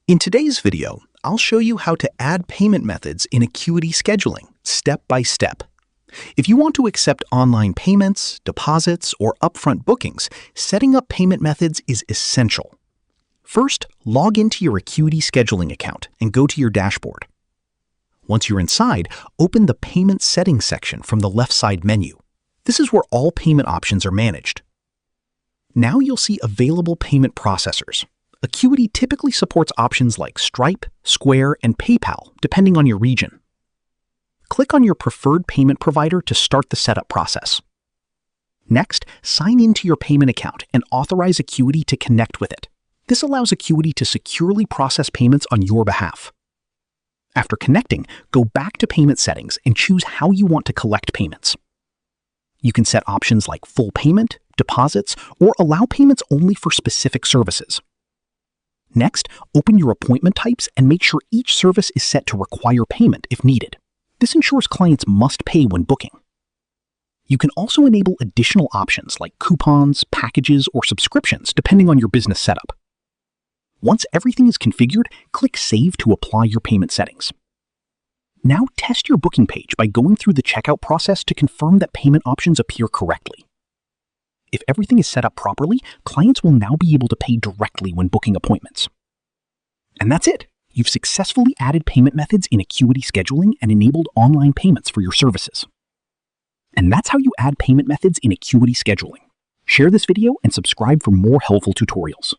In today's video, I'll show you how to add payment methods in Acuity Scheduling, step by step. If you want to accept online payments, deposits, or upfront bookings, setting up payment methods is essential. First, log into your Acuity Scheduling account and go to your dashboard. Once you're inside, open the Payment Settings section from the left side menu. This is where all payment options are managed. Now you'll see available payment processors. Acuity typically supports options like Stripe, Square, and PayPal, depending on your region. Click on your preferred payment provider to start the setup process. Next, sign into your payment account and authorize Acuity to connect with it. This allows Acuity to securely process payments on your behalf. After connecting, go back to Payment Settings and choose how you want to collect payments. You can set options like full payment, deposits, or allow payments only for specific services. Next, open your appointment types and make sure each service is set to require payment if needed. This ensures clients must pay when booking. You can also enable additional options like coupons, packages, or subscriptions depending on your business setup. Once everything is configured, click Save to apply your payment settings. Now test your booking page by going through the checkout process to confirm that payment options appear correctly. If everything is set up properly, clients will now be able to pay directly when booking appointments. And that's it! You've successfully added payment methods in Acuity Scheduling and enabled online payments for your services. And that's how you add payment methods in Acuity Scheduling. Share this video and subscribe for more helpful tutorials.